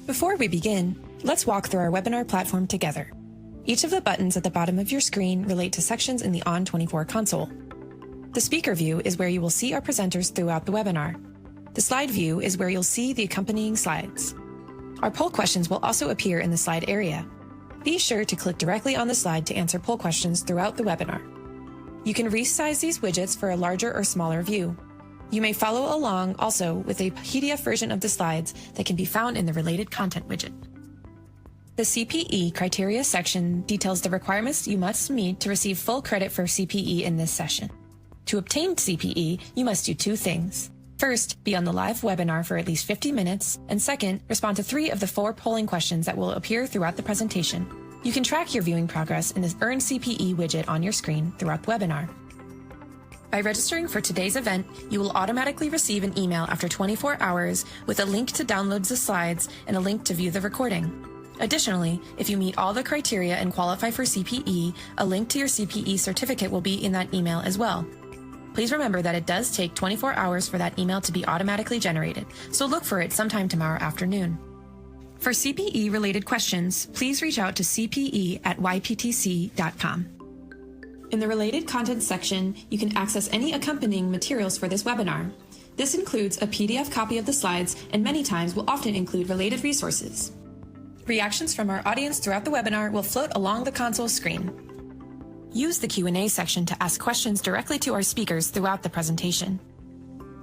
Before we begin, let's walk through our webinar platform together. Each of the buttons at the bottom of your screen relate to sections in the ON24 console. The speaker view is where you will see our presenters throughout the webinar. The slide view is where you'll see the accompanying slides. Our poll questions will also appear in the slide area. Be sure to click directly on the slide to answer poll questions throughout the webinar. You can resize these widgets for a larger or smaller view. You may follow along also with a PDF version of the slides that can be found in the Related Content widget. The CPE criteria section details the requirements you must meet to receive full credit for CPE in this session. To obtain CPE, you must do two things. First, be on the live webinar for at least 50 minutes, and second, respond to 3 of the 4 polling questions that will appear throughout the presentation. You can track your viewing progress in this Earn CPE widget on your screen throughout the webinar. By registering for today's event, you will automatically receive an email after 24 hours with a link to download the slides and a link to view the recording. Additionally, if you meet all the criteria and qualify for CPE, a link to your CPE certificate will be in that email as well. Please remember that it does take 24 hours for that email to be automatically generated, so look for it sometime tomorrow afternoon. For CPE-related questions, please reach out to cpe@yptc.com. In the Related Content section, you can access any accompanying materials for this webinar. This includes a PDF copy of the slides and many times will often include related resources. Reactions from our audience throughout the webinar will float along the console screen. Use the Q&A section to ask questions directly to our speakers throughout the presentation.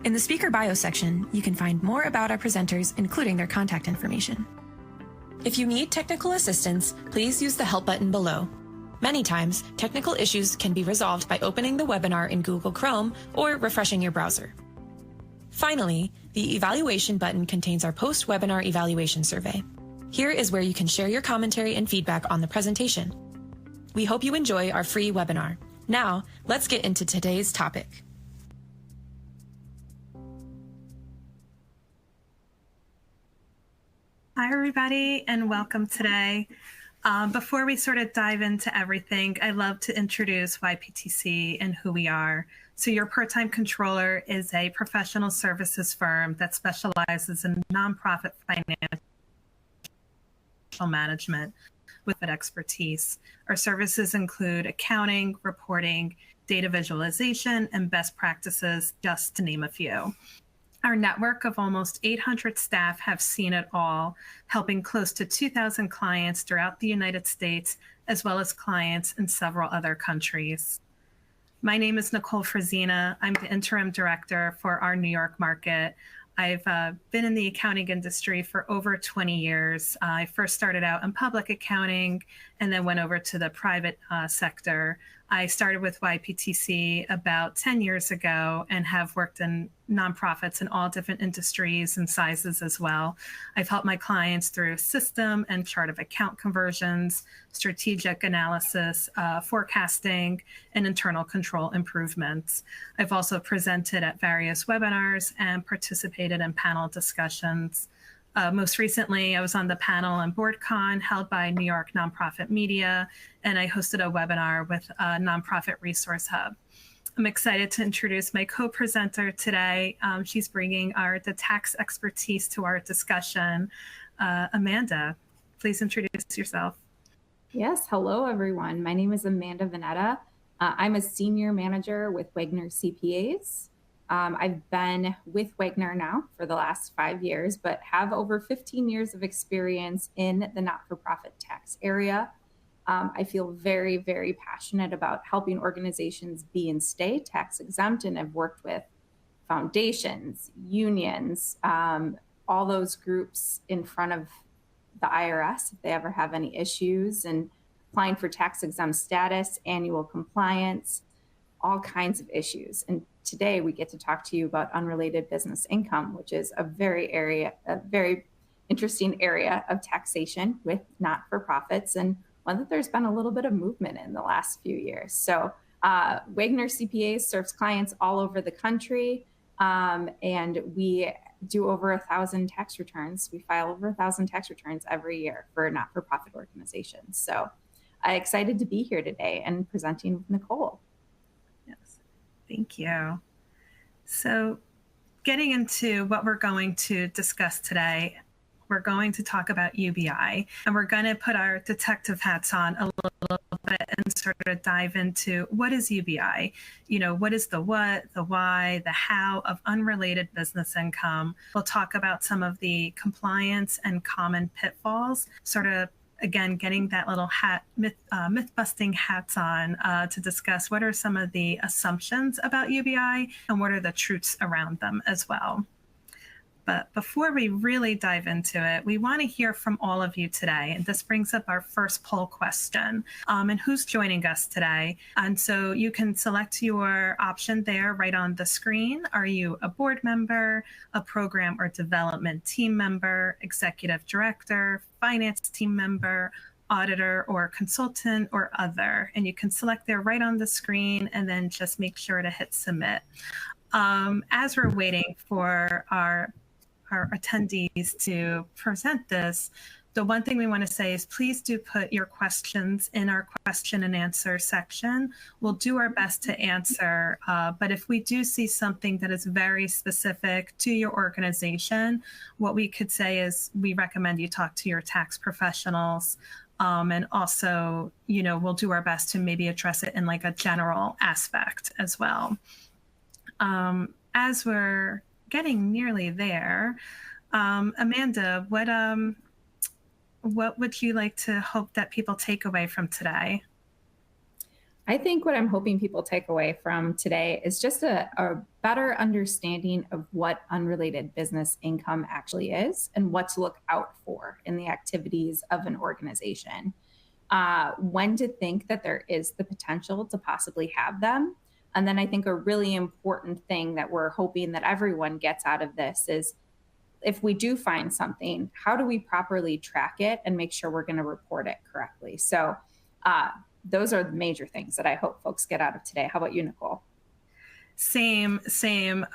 In the speaker bio section, you can find more about our presenters, including their contact information. If you need technical assistance, please use the help button below. Many times, technical issues can be resolved by opening the webinar in Google Chrome or refreshing your browser. Finally, the evaluation button contains our post-webinar evaluation survey. Here is where you can share your commentary and feedback on the presentation. We hope you enjoy our free webinar. Now, let's get into today's topic. Hi, everybody, and welcome today. Before we sort of dive into everything, I'd love to introduce YPTC and who we are. So your part-time controller is a professional services firm that specializes in nonprofit financial management with expertise. Our services include accounting, reporting, data visualization, and best practices, just to name a few. Our network of almost 800 staff have seen it all, helping close to 2,000 clients throughout the United States, as well as clients in several other countries. My name is Nicole Frazina. I'm the interim director for our New York market. I've been in the accounting industry for over 20 years. I first started out in public accounting and then went over to the private sector. I started with YPTC about 10 years ago and have worked in nonprofits in all different industries and sizes as well. I've helped my clients through system and chart of account conversions, strategic analysis, forecasting, and internal control improvements. I've also presented at various webinars and participated in panel discussions. Most recently, I was on the panel on BoardCon held by New York Nonprofit Media, and I hosted a webinar with Nonprofit Resource Hub. I'm excited to introduce my co-presenter today. She's bringing the tax expertise to our discussion. Amanda, please introduce yourself. Yes, hello everyone. My name is Amanda Vanetta. I'm a senior manager with Wegner CPAs. I've been with Wegner now for the last 5 years, but have over 15 years of experience in the not-for-profit tax area. I feel very, very passionate about helping organizations be and stay tax exempt, and I've worked with foundations, unions, all those groups in front of the IRS if they ever have any issues, and applying for tax exempt status, annual compliance, all kinds of issues. And today we get to talk to you about unrelated business income, which is a very interesting area of taxation with not-for-profits, and one that there's been a little bit of movement in the last few years. So Wegner CPAs serves clients all over the country, and we do over 1,000 tax returns. We file over 1,000 tax returns every year for not-for-profit organizations. So I'm excited to be here today and presenting with Nicole. Yes, thank you. So getting into what we're going to discuss today, we're going to talk about UBI, and we're going to put our detective hats on a little bit and sort of dive into what is UBI? What is the what, the why, the how of unrelated business income? We'll talk about some of the compliance and common pitfalls, sort of again, getting that little myth-busting hats on to discuss what are some of the assumptions about UBI and what are the truths around them as well. But before we really dive into it, we want to hear from all of you today. And this brings up our first poll question. And who's joining us today? And so you can select your option there right on the screen. Are you a board member, a program or development team member, executive director, finance team member, auditor or consultant or other? And you can select there right on the screen and then just make sure to hit submit. As we're waiting for our attendees to present this, the one thing we want to say is please do put your questions in our question and answer section. We'll do our best to answer, but if we do see something that is very specific to your organization, what we could say is we recommend you talk to your tax professionals. And also, we'll do our best to maybe address it in like a general aspect as well. As we're getting nearly there, Amanda, what would you like to hope that people take away from today? I think what I'm hoping people take away from today is just a better understanding of what unrelated business income actually is and what to look out for in the activities of an organization. When to think that there is the potential to possibly have them. And then I think a really important thing that we're hoping that everyone gets out of this is if we do find something, how do we properly track it and make sure we're going to report it correctly? So those are the major things that I hope folks get out of today. How about you, Nicole? Same.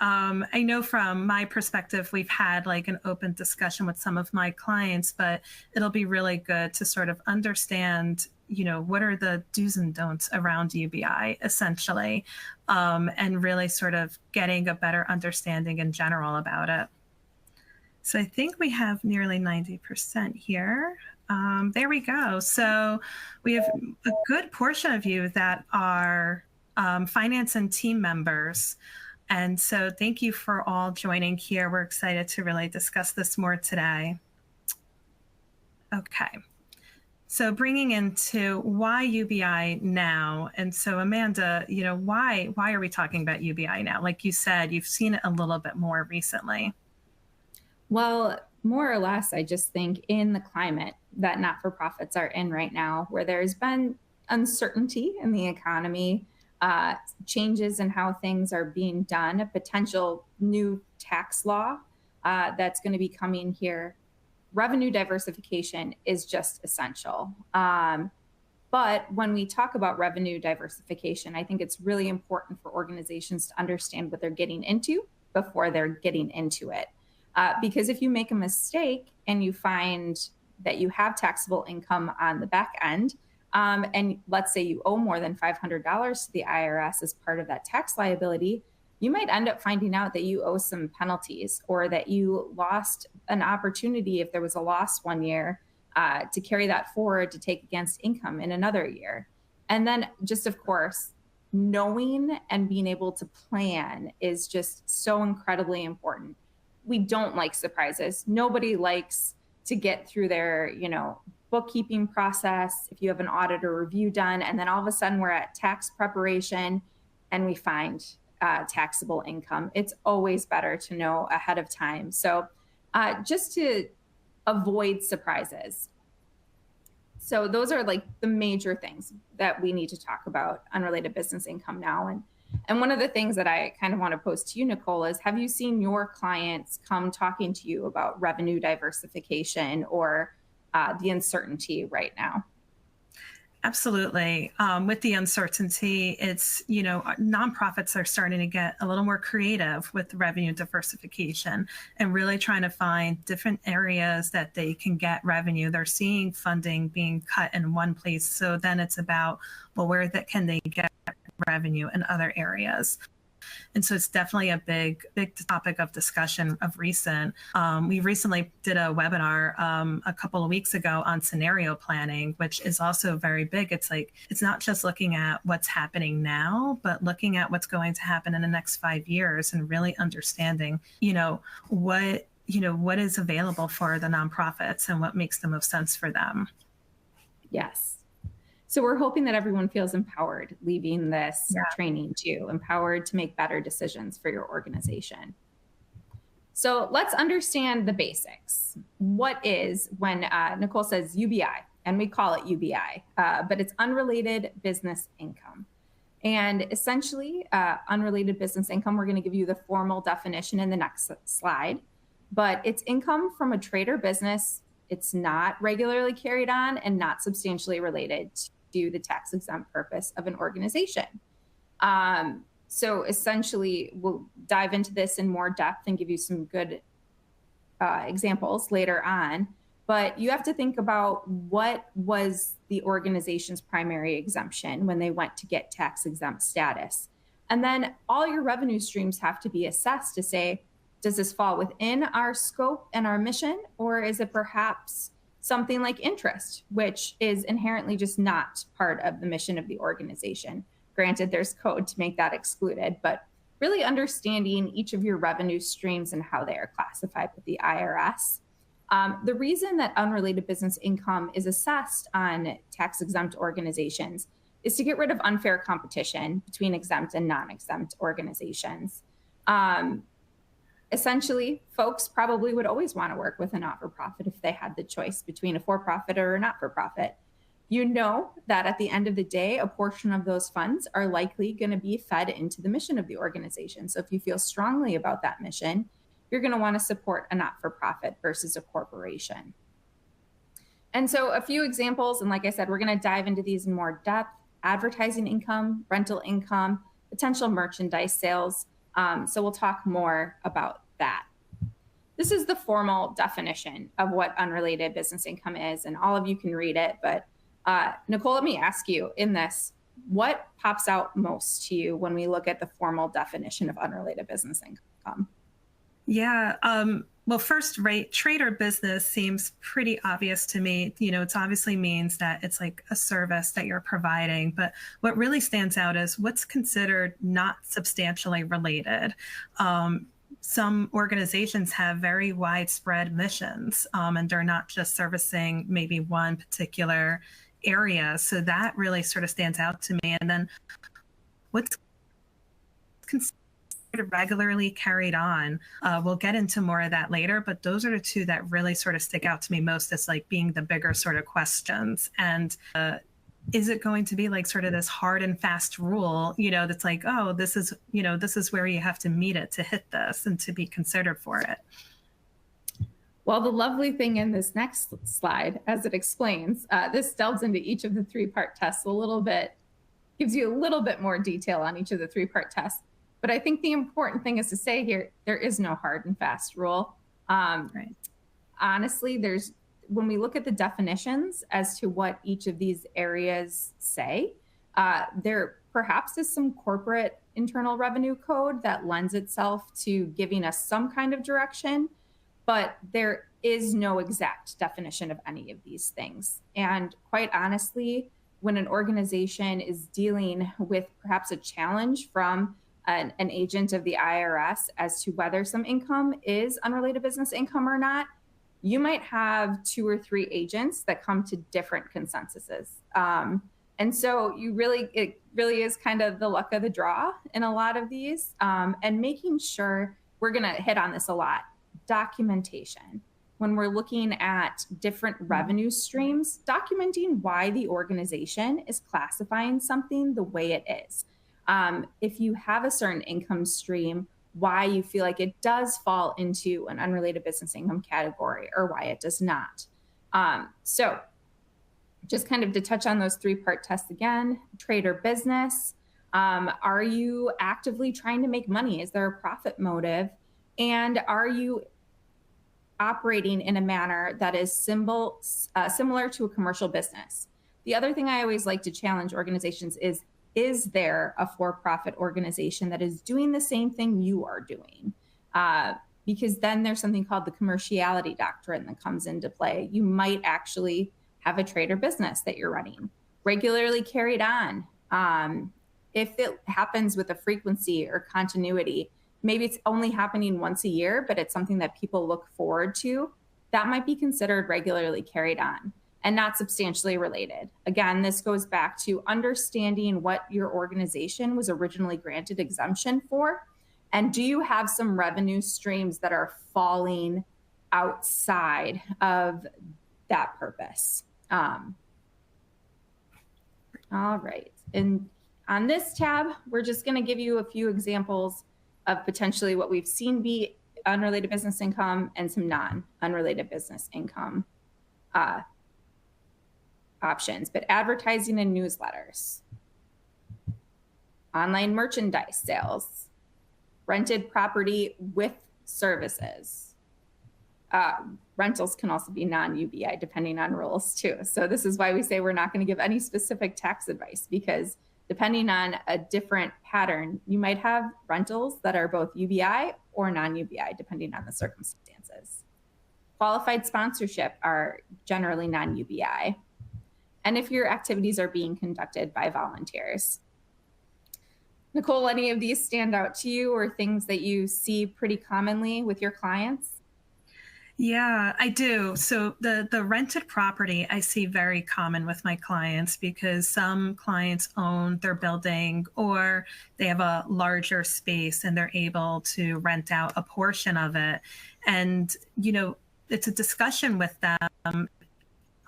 I know from my perspective, we've had like an open discussion with some of my clients, but it'll be really good to sort of understand what are the do's and don'ts around UBI, essentially, and really sort of getting a better understanding in general about it. So I think we have nearly 90% here. There we go. So we have a good portion of you that are finance and team members. And so thank you for all joining here. We're excited to really discuss this more today. Okay. So bringing into why UBI now. And so Amanda, why are we talking about UBI now? Like you said, you've seen it a little bit more recently. Well, more or less, I just think in the climate that not-for-profits are in right now, where there's been uncertainty in the economy, changes in how things are being done, a potential new tax law that's going to be coming here. Revenue diversification is just essential. But when we talk about revenue diversification, I think it's really important for organizations to understand what they're getting into before they're getting into it. Because if you make a mistake and you find that you have taxable income on the back end, and let's say you owe more than $500 to the IRS as part of that tax liability, you might end up finding out that you owe some penalties or that you lost an opportunity if there was a loss one year to carry that forward to take against income in another year. And then just, of course, knowing and being able to plan is just so incredibly important. We don't like surprises. Nobody likes to get through their, bookkeeping process. If you have an audit or review done, and then all of a sudden we're at tax preparation and we find taxable income, it's always better to know ahead of time. So just to avoid surprises. So those are like the major things that we need to talk about unrelated business income now. And one of the things that I kind of want to pose to you, Nicole, is have you seen your clients come talking to you about revenue diversification or the uncertainty right now? Absolutely. With the uncertainty, it's, nonprofits are starting to get a little more creative with revenue diversification and really trying to find different areas that they can get revenue. They're seeing funding being cut in one place. So then it's about, well, where can they get revenue in other areas? And so it's definitely a big topic of discussion of recent. We recently did a webinar a couple of weeks ago on scenario planning, which is also very big. It's like, it's not just looking at what's happening now, but looking at what's going to happen in the next 5 years and really understanding, what is available for the nonprofits and what makes the most sense for them. Yes. So we're hoping that everyone feels empowered leaving this training too, empowered to make better decisions for your organization. So let's understand the basics. What is, when Nicole says UBI, and we call it UBI, but it's unrelated business income. And essentially, unrelated business income, we're going to give you the formal definition in the next slide, but it's income from a trade or business. It's not regularly carried on and not substantially related to the tax-exempt purpose of an organization. So essentially, we'll dive into this in more depth and give you some good examples later on. But you have to think about what was the organization's primary exemption when they went to get tax-exempt status. And then all your revenue streams have to be assessed to say, does this fall within our scope and our mission, or is it perhaps something like interest, which is inherently just not part of the mission of the organization? Granted, there's code to make that excluded, but really understanding each of your revenue streams and how they are classified with the IRS. The reason that unrelated business income is assessed on tax-exempt organizations is to get rid of unfair competition between exempt and non-exempt organizations. Essentially, folks probably would always want to work with a not-for-profit if they had the choice between a for-profit or a not-for-profit. You know that at the end of the day, a portion of those funds are likely going to be fed into the mission of the organization. So if you feel strongly about that mission, you're going to want to support a not-for-profit versus a corporation. And so a few examples, and like I said, we're going to dive into these in more depth: advertising income, rental income, potential merchandise sales. So we'll talk more about that. This is the formal definition of what unrelated business income is, and all of you can read it. But Nicole, let me ask you in this, what pops out most to you when we look at the formal definition of unrelated business income? Yeah. Well, first, right, trade or business seems pretty obvious to me. It obviously means that it's like a service that you're providing. But what really stands out is what's considered not substantially related. Some organizations have very widespread missions, and they're not just servicing maybe one particular area. So that really sort of stands out to me. And then what's considered regularly carried on. We'll get into more of that later, but those are the two that really sort of stick out to me most as like being the bigger sort of questions. And is it going to be like sort of this hard and fast rule, that's like, oh, this is where you have to meet it to hit this and to be considered for it? Well, the lovely thing in this next slide, as it explains, this delves into each of the three-part tests a little bit, gives you a little bit more detail on each of the three-part tests. But I think the important thing is to say here, there is no hard and fast rule. Right. Honestly, when we look at the definitions as to what each of these areas say, there perhaps is some corporate internal revenue code that lends itself to giving us some kind of direction, but there is no exact definition of any of these things. And quite honestly, when an organization is dealing with perhaps a challenge from an agent of the IRS as to whether some income is unrelated business income or not, you might have 2 or 3 agents that come to different consensuses. And so it really is kind of the luck of the draw in a lot of these, and making sure, we're going to hit on this a lot, documentation. When we're looking at different revenue streams, documenting why the organization is classifying something the way it is. If you have a certain income stream, why you feel like it does fall into an unrelated business income category or why it does not. So just kind of to touch on those three-part tests again, trade or business. Are you actively trying to make money? Is there a profit motive? And are you operating in a manner that is similar to a commercial business? The other thing I always like to challenge organizations is is there a for-profit organization that is doing the same thing you are doing? Because then there's something called the commerciality doctrine that comes into play. You might actually have a trade or business that you're running, regularly carried on. If it happens with a frequency or continuity, maybe it's only happening once a year, but it's something that people look forward to, that might be considered regularly carried on and not substantially related. Again, this goes back to understanding what your organization was originally granted exemption for. And do you have some revenue streams that are falling outside of that purpose? All right. And on this tab, we're just going to give you a few examples of potentially what we've seen be unrelated business income and some non-unrelated business income options. But advertising and newsletters, online merchandise sales, rented property with services. Rentals can also be non-UBI depending on rules too. So this is why we say we're not going to give any specific tax advice, because depending on a different pattern, you might have rentals that are both UBI or non-UBI depending on the circumstances. Qualified sponsorship are generally non-UBI. And if your activities are being conducted by volunteers. Nicole, any of these stand out to you or things that you see pretty commonly with your clients? Yeah, I do. So the rented property I see very common with my clients, because some clients own their building or they have a larger space and they're able to rent out a portion of it. And, you know, it's a discussion with them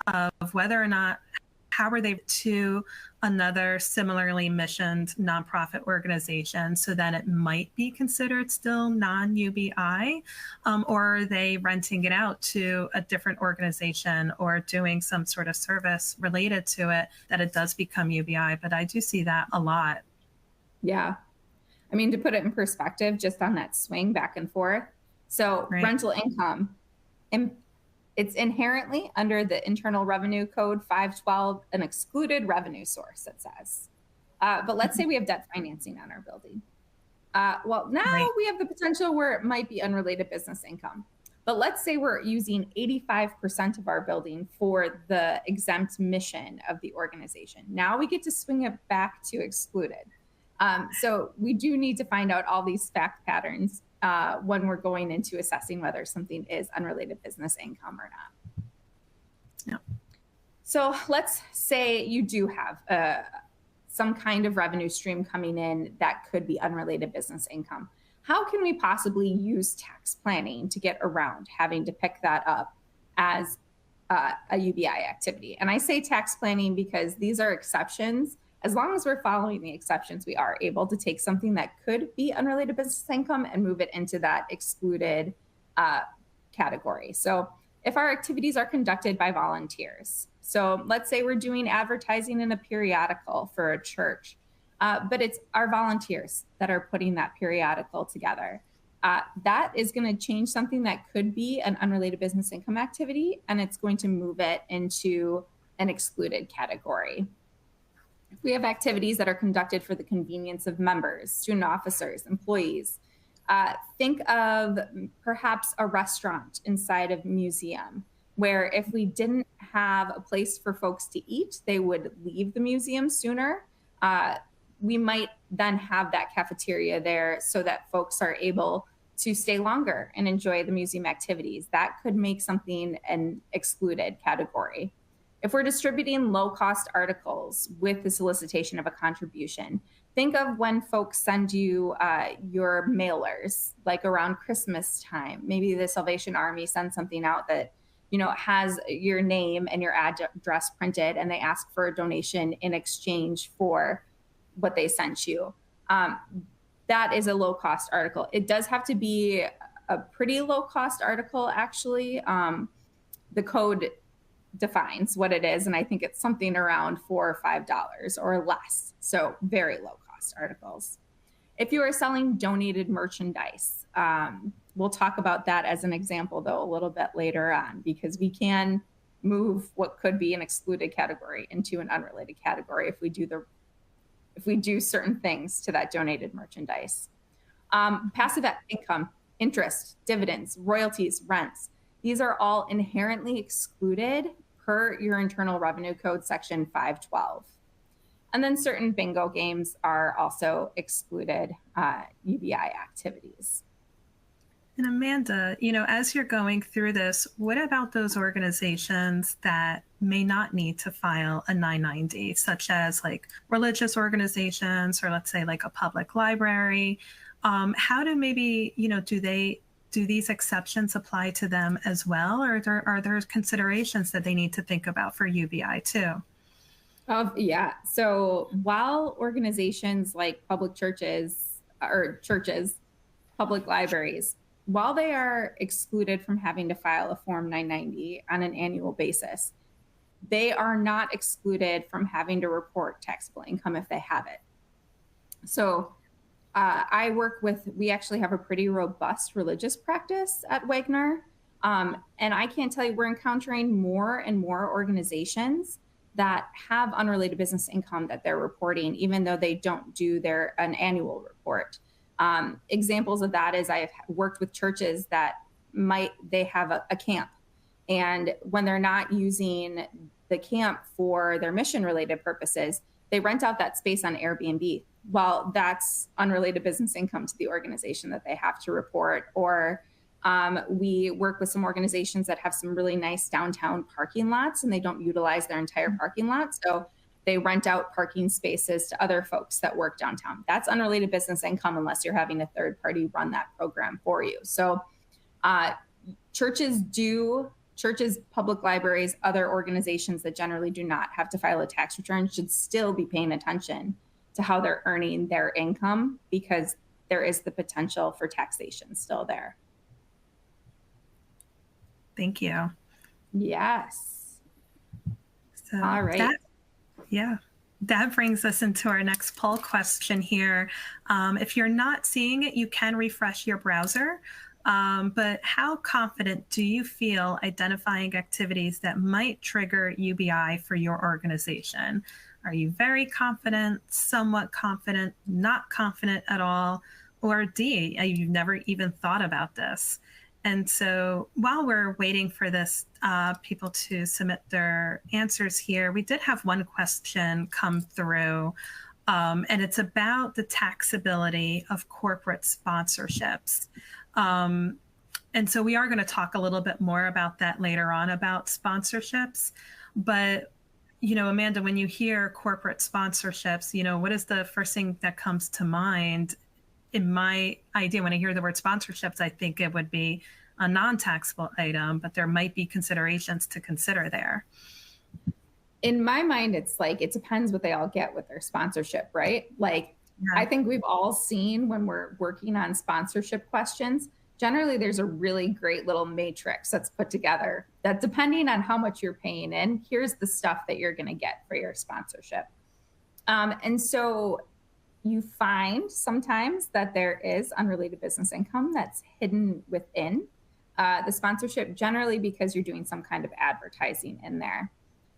of whether or not, how are they to another similarly missioned nonprofit organization, so that it might be considered still non-UBI, or are they renting it out to a different organization or doing some sort of service related to it that it does become UBI. But I do see that a lot. Yeah. I mean, to put it in perspective, just on that swing back and forth. So rental income, it's inherently under the Internal Revenue Code 512, an excluded revenue source, it says. But let's say we have debt financing on our building. Well, now we have the potential where it might be unrelated business income. But let's say we're using 85% of our building for the exempt mission of the organization. Now we get to swing it back to excluded. So we do need to find out all these fact patterns when we're going into assessing whether something is unrelated business income or not. Yeah. So let's say you do have some kind of revenue stream coming in that could be unrelated business income. How can we possibly use tax planning to get around having to pick that up as a UBI activity? And I say tax planning because these are exceptions. As long as we're following the exceptions, we are able to take something that could be unrelated business income and move it into that excluded category. So if our activities are conducted by volunteers, so let's say we're doing advertising in a periodical for a church, but it's our volunteers that are putting that periodical together. That is going to change something that could be an unrelated business income activity, and it's going to move it into an excluded category. If we have activities that are conducted for the convenience of members, student officers, employees, think of perhaps a restaurant inside of a museum, where if we didn't have a place for folks to eat, they would leave the museum sooner. We might then have that cafeteria there so that folks are able to stay longer and enjoy the museum activities. That could make something an excluded category. If we're distributing low-cost articles with the solicitation of a contribution, think of when folks send you your mailers, like around Christmas time. Maybe the Salvation Army sends something out that, you know, has your name and your address printed, and they ask for a donation in exchange for what they sent you. That is a low-cost article. It does have to be a pretty low-cost article, actually. The code defines what it is, and I think it's something around $4 or $5 or less. So very low cost articles. If you are selling donated merchandise, we'll talk about that as an example though a little bit later on, because we can move what could be an excluded category into an unrelated category if if we do certain things to that donated merchandise. Passive income, interest, dividends, royalties, rents, these are all inherently excluded per your Internal Revenue Code section 512. And then certain bingo games are also excluded UBI activities. And Amanda, as you're going through this, what about those organizations that may not need to file a 990, such as like religious organizations, or let's say like a public library? How do maybe, do these exceptions apply to them as well? Or are there considerations that they need to think about for UBI too? Yeah. So while organizations like public churches, public libraries, while they are excluded from having to file a Form 990 on an annual basis, they are not excluded from having to report taxable income if they have it. So we actually have a pretty robust religious practice at Wegner. And I can't tell you, we're encountering more and more organizations that have unrelated business income that they're reporting, even though they don't do an annual report. Examples of that is I've worked with churches that they have a camp, and when they're not using the camp for their mission related purposes, they rent out that space on Airbnb. Well, that's unrelated business income to the organization that they have to report. Or we work with some organizations that have some really nice downtown parking lots, and they don't utilize their entire parking lot. So they rent out parking spaces to other folks that work downtown. That's unrelated business income unless you're having a third party run that program for you. So churches, public libraries, other organizations that generally do not have to file a tax return should still be paying attention to how they're earning their income, because there is the potential for taxation still there. Thank you. Yes. So all right. That brings us into our next poll question here. If you're not seeing it, you can refresh your browser. But how confident do you feel identifying activities that might trigger UBI for your organization? Are you very confident, somewhat confident, not confident at all? Or D, you've never even thought about this? And so while we're waiting for this, people to submit their answers here, we did have one question come through, and it's about the taxability of corporate sponsorships. And so we are going to talk a little bit more about that later on, about sponsorships. But, Amanda, when you hear corporate sponsorships, what is the first thing that comes to mind? In my idea, when I hear the word sponsorships, I think it would be a non-taxable item, but there might be considerations to consider there. In my mind, it's like, it depends what they all get with their sponsorship, right? Like, I think we've all seen when we're working on sponsorship questions, generally there's a really great little matrix that's put together that, depending on how much you're paying in, here's the stuff that you're going to get for your sponsorship. And so you find sometimes that there is unrelated business income that's hidden within the sponsorship, generally because you're doing some kind of advertising in there.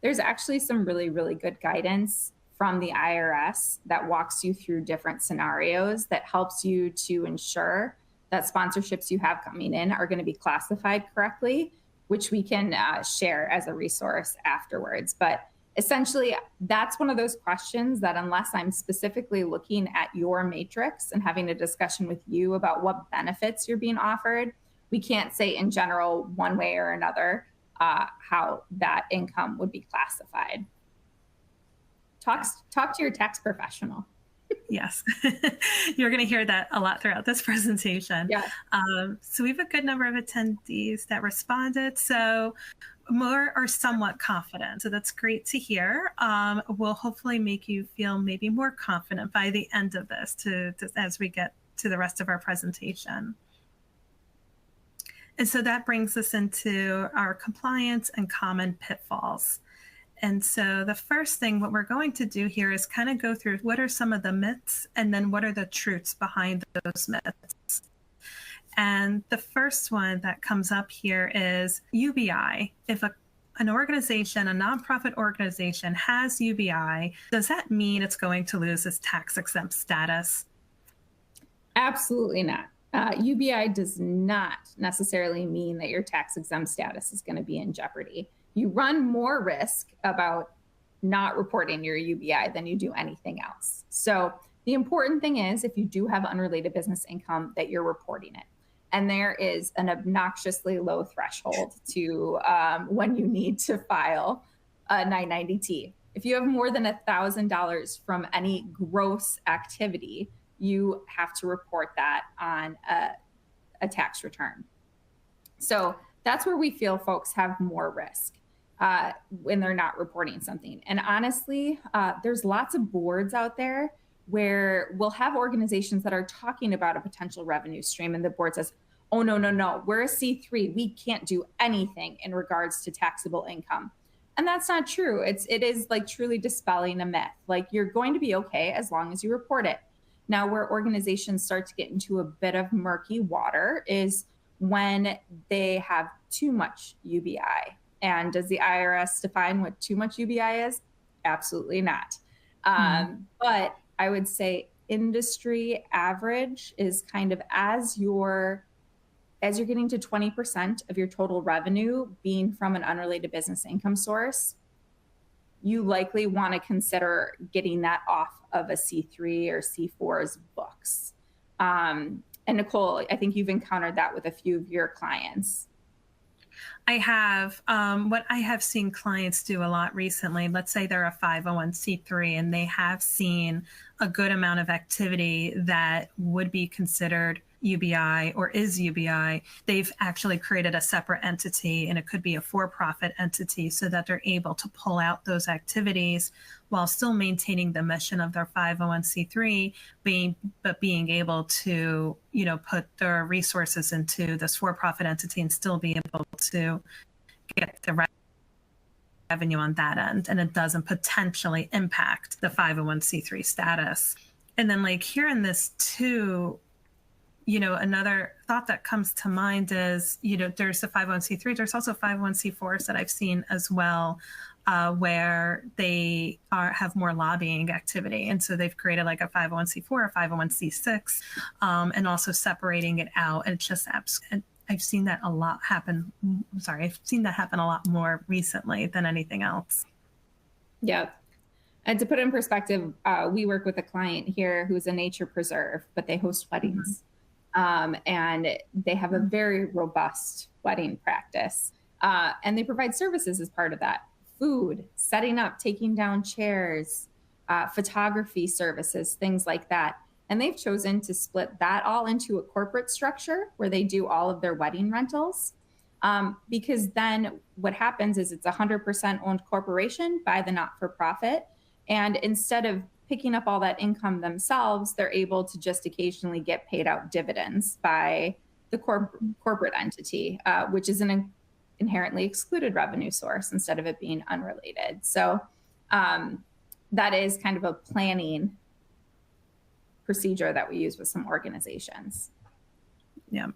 There's actually some really, really good guidance from the IRS that walks you through different scenarios that helps you to ensure that sponsorships you have coming in are going to be classified correctly, which we can share as a resource afterwards. But essentially, that's one of those questions that, unless I'm specifically looking at your matrix and having a discussion with you about what benefits you're being offered, we can't say in general, one way or another, how that income would be classified. Talk to your tax professional. Yes, you're going to hear that a lot throughout this presentation. Yeah. So we have a good number of attendees that responded. So more or somewhat confident. So that's great to hear. We'll hopefully make you feel maybe more confident by the end of this as we get to the rest of our presentation. And so that brings us into our compliance and common pitfalls. And so the first thing, what we're going to do here is kind of go through what are some of the myths and then what are the truths behind those myths. And the first one that comes up here is UBI. If an organization, a nonprofit organization has UBI, does that mean it's going to lose its tax exempt status? Absolutely not. UBI does not necessarily mean that your tax exempt status is going to be in jeopardy. You run more risk about not reporting your UBI than you do anything else. So the important thing is, if you do have unrelated business income, that you're reporting it. And there is an obnoxiously low threshold to when you need to file a 990T. If you have more than $1,000 from any gross activity, you have to report that on a tax return. So that's where we feel folks have more risk when they're not reporting something. And honestly, there's lots of boards out there where we'll have organizations that are talking about a potential revenue stream, and the board says, oh, no, we're a C3. We can't do anything in regards to taxable income. And that's not true. It is like truly dispelling a myth. Like, you're going to be okay as long as you report it. Now, where organizations start to get into a bit of murky water is when they have too much UBI. And does the IRS define what too much UBI is? Absolutely not. But I would say industry average is kind of as you're getting to 20% of your total revenue being from an unrelated business income source, you likely want to consider getting that off of a C3 or C4's books. And Nicole, I think you've encountered that with a few of your clients. I have. What I have seen clients do a lot recently, let's say they're a 501c3 and they have seen a good amount of activity that would be considered UBI or is UBI, they've actually created a separate entity, and it could be a for-profit entity, so that they're able to pull out those activities while still maintaining the mission of their 501c3, but being able to, put their resources into this for-profit entity and still be able to get the revenue on that end, and it doesn't potentially impact the 501c3 status. And then, like, hearing this too, another thought that comes to mind is, there's the 501c3, there's also 501c4s that I've seen as well, where they have more lobbying activity. And so they've created like a 501c4 or 501c6, and also separating it out. And it's just I've seen that a lot happen. I've seen that happen a lot more recently than anything else. Yeah. And to put it in perspective, we work with a client here who's a nature preserve, but they host weddings. And they have a very robust wedding practice. And they provide services as part of that. Food, setting up, taking down chairs, photography services, things like that. And they've chosen to split that all into a corporate structure where they do all of their wedding rentals. Because then what happens is it's 100% owned corporation by the not-for-profit. And instead of picking up all that income themselves, they're able to just occasionally get paid out dividends by the corporate entity, which is an inherently excluded revenue source instead of it being unrelated. So that is kind of a planning procedure that we use with some organizations. Yeah.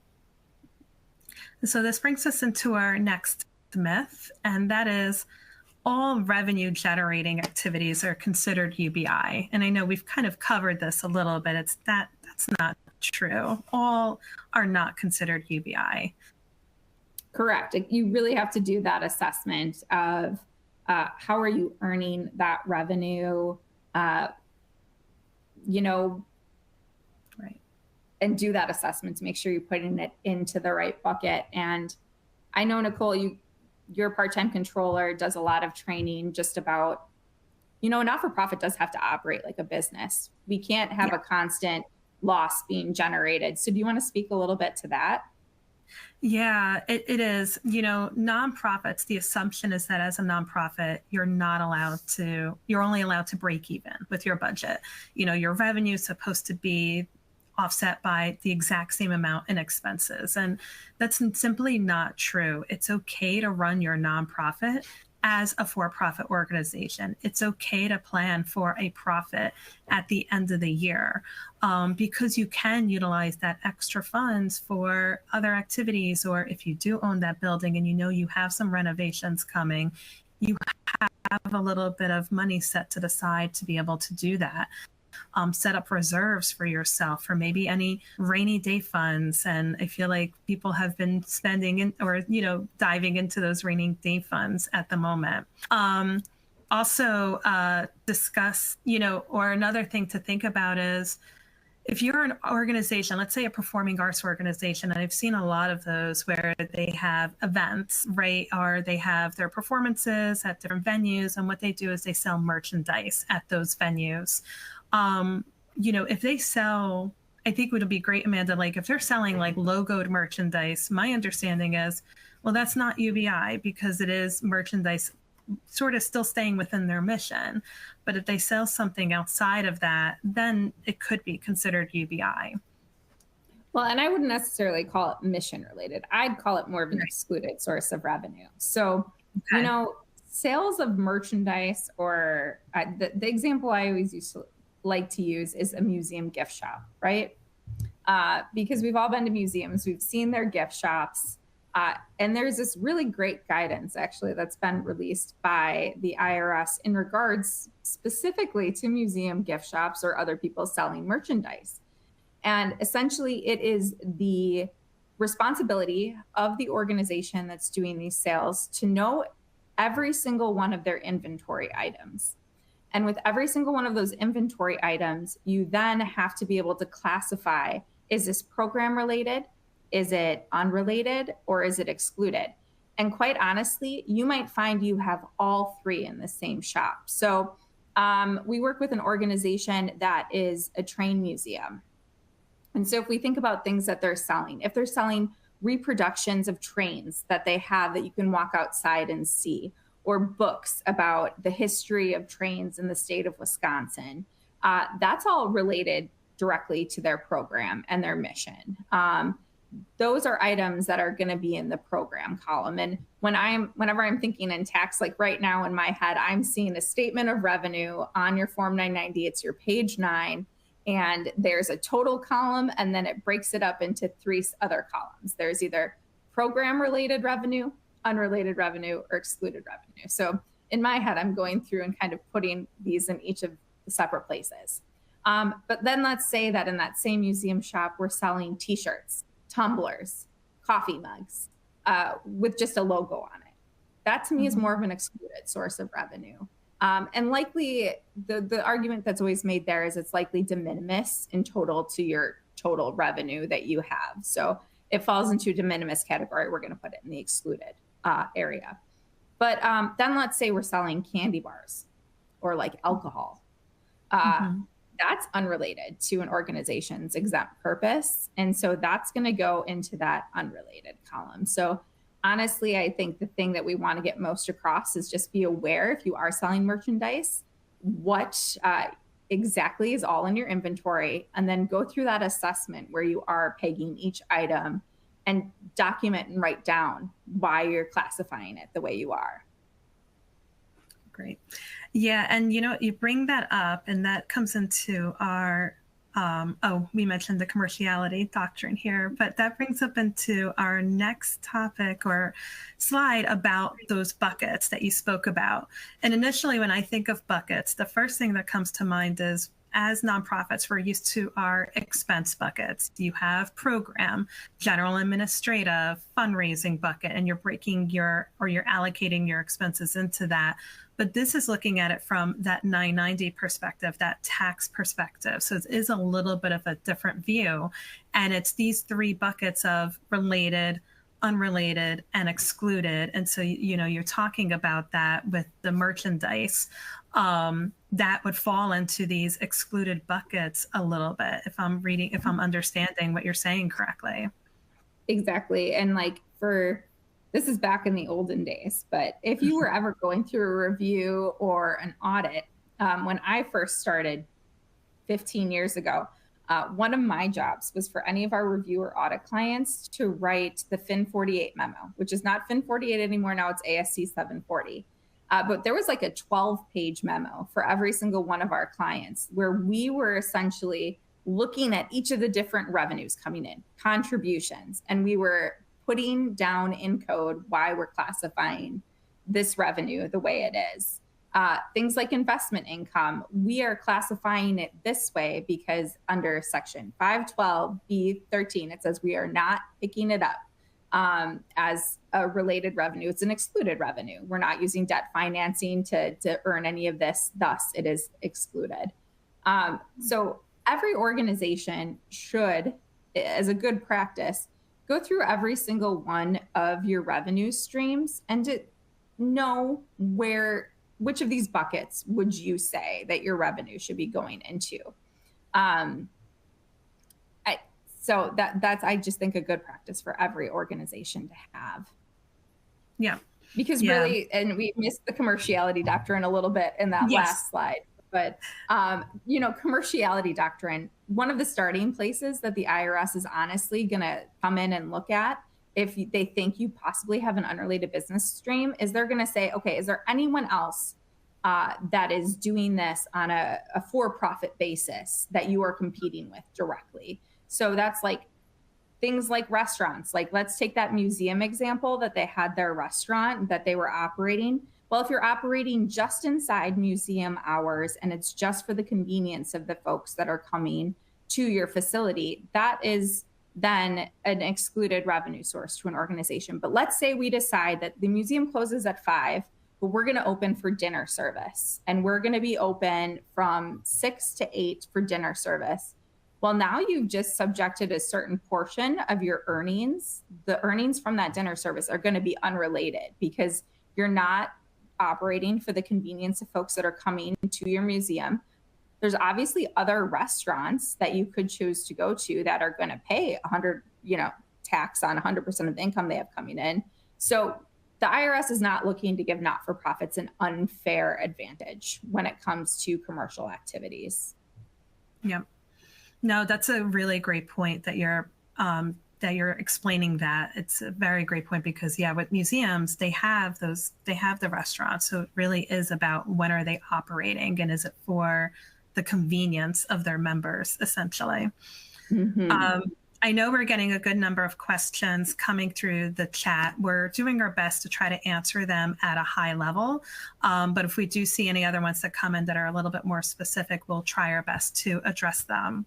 So this brings us into our next myth, and that is all revenue generating activities are considered UBI. And I know we've kind of covered this a little bit. That's not true. All are not considered UBI. Correct. You really have to do that assessment of how are you earning that revenue, right, and do that assessment to make sure you're putting it into the right bucket. And I know, Nicole, your part-time controller does a lot of training just about, a not-for-profit does have to operate like a business. We can't have a constant loss being generated. So do you want to speak a little bit to that? Yeah, it is. Nonprofits, the assumption is that as a nonprofit, you're only allowed to break even with your budget. Your revenue is supposed to be offset by the exact same amount in expenses. And that's simply not true. It's okay to run your nonprofit as a for-profit organization. It's okay to plan for a profit at the end of the year, because you can utilize that extra funds for other activities, or if you do own that building and you know you have some renovations coming, you have a little bit of money set to the side to be able to do that. Set up reserves for yourself for maybe any rainy day funds. And I feel like people have been spending in, or, diving into those rainy day funds at the moment. Also discuss, or another thing to think about is, if you're an organization, let's say a performing arts organization, and I've seen a lot of those where they have events, right? Or they have their performances at different venues. And what they do is they sell merchandise at those venues. If they sell, I think it would be great, Amanda, like if they're selling like logoed merchandise, my understanding is, well, that's not UBI because it is merchandise sort of still staying within their mission. But if they sell something outside of that, then it could be considered UBI. Well, and I wouldn't necessarily call it mission related. I'd call it more of an excluded source of revenue. So, sales of merchandise, or the example I always like to use is a museum gift shop, right? Because we've all been to museums, we've seen their gift shops. And there's this really great guidance, actually, that's been released by the IRS in regards specifically to museum gift shops or other people selling merchandise. And essentially, it is the responsibility of the organization that's doing these sales to know every single one of their inventory items. And with every single one of those inventory items, you then have to be able to classify, is this program related? Is it unrelated, or is it excluded? And quite honestly, you might find you have all three in the same shop. So we work with an organization that is a train museum. And so if we think about things that they're selling, if they're selling reproductions of trains that they have that you can walk outside and see, or books about the history of trains in the state of Wisconsin, that's all related directly to their program and their mission. Those are items that are going to be in the program column. And whenever I'm thinking in tax, like right now in my head, I'm seeing a statement of revenue on your Form 990. It's your page 9, and there's a total column, and then it breaks it up into 3 other columns. There's either program related revenue, unrelated revenue, or excluded revenue. So in my head, I'm going through and kind of putting these in each of the separate places. But then let's say that in that same museum shop, we're selling t-shirts, tumblers, coffee mugs, with just a logo on it. That to me is more of an excluded source of revenue. And likely the argument that's always made there is it's likely de minimis in total to your total revenue that you have. So it falls into a de minimis category. We're going to put it in the excluded area. But then let's say we're selling candy bars or like alcohol. That's unrelated to an organization's exempt purpose. And so that's going to go into that unrelated column. So honestly, I think the thing that we want to get most across is just be aware, if you are selling merchandise, what exactly is all in your inventory, and then go through that assessment where you are pegging each item and document and write down why you're classifying it the way you are. Great. Yeah. And, you bring that up, and that comes into our, we mentioned the commerciality doctrine here, but that brings up into our next topic or slide about those buckets that you spoke about. And initially, when I think of buckets, the first thing that comes to mind is, as nonprofits, we're used to our expense buckets. You have program, general administrative, fundraising bucket, and you're allocating your expenses into that. But this is looking at it from that 990 perspective, that tax perspective. So it is a little bit of a different view. And it's these 3 buckets of related, unrelated, and excluded. And so, you're talking about that with the merchandise. That would fall into these excluded buckets a little bit, if I'm understanding what you're saying correctly. Exactly. And this is back in the olden days, but if you were ever going through a review or an audit, when I first started 15 years ago, one of my jobs was for any of our review or audit clients to write the FIN 48 memo, which is not FIN 48 anymore. Now it's ASC 740. But there was like a 12-page memo for every single one of our clients where we were essentially looking at each of the different revenues coming in, contributions, and we were putting down in code why we're classifying this revenue the way it is. Things like investment income, we are classifying it this way because under section 512B13, it says we are not picking it up as a related revenue. It's an excluded revenue. We're not using debt financing to earn any of this. Thus, it is excluded. So every organization should, as a good practice, go through every single one of your revenue streams and to know which of these buckets would you say that your revenue should be going into. So that's, I just think, a good practice for every organization to have. Yeah. Because really, and we missed the commerciality doctrine a little bit in that last slide, but, commerciality doctrine, one of the starting places that the IRS is honestly going to come in and look at if they think you possibly have an unrelated business stream is they're going to say, okay, is there anyone else that is doing this on a for-profit basis that you are competing with directly? So that's like things like restaurants. Like, let's take that museum example that they had their restaurant that they were operating. Well, if you're operating just inside museum hours and it's just for the convenience of the folks that are coming to your facility, that is then an excluded revenue source to an organization. But let's say we decide that the museum closes at 5, but we're going to open for dinner service. And we're going to be open from 6 to 8 for dinner service. Well, now you've just subjected a certain portion of your earnings. The earnings from that dinner service are going to be unrelated because you're not operating for the convenience of folks that are coming to your museum. There's obviously other restaurants that you could choose to go to that are going to pay 100, tax on 100% of the income they have coming in. So the IRS is not looking to give not-for-profits an unfair advantage when it comes to commercial activities. Yeah. No, that's a really great point that you're explaining that. It's a very great point because with museums, they have the restaurants. So it really is about when are they operating and is it for the convenience of their members, essentially. Mm-hmm. I know we're getting a good number of questions coming through the chat. We're doing our best to try to answer them at a high level. But if we do see any other ones that come in that are a little bit more specific, we'll try our best to address them.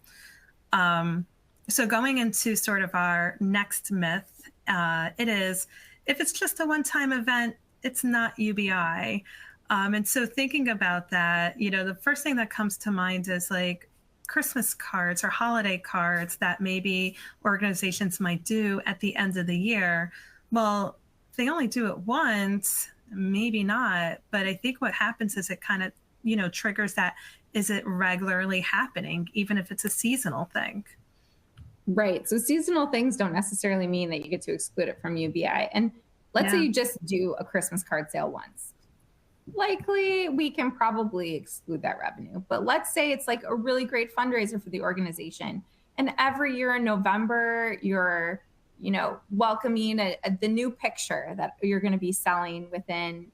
So going into sort of our next myth, it is, if it's just a one-time event, it's not UBI. And so thinking about that, the first thing that comes to mind is like Christmas cards or holiday cards that maybe organizations might do at the end of the year. Well, if they only do it once, maybe not. But I think what happens is it kind of, triggers that. Is it regularly happening, even if it's a seasonal thing? Right. So seasonal things don't necessarily mean that you get to exclude it from UBI. And let's say you just do a Christmas card sale once. Likely we can probably exclude that revenue. But let's say it's like a really great fundraiser for the organization. And every year in November, you're, welcoming the new picture that you're going to be selling within,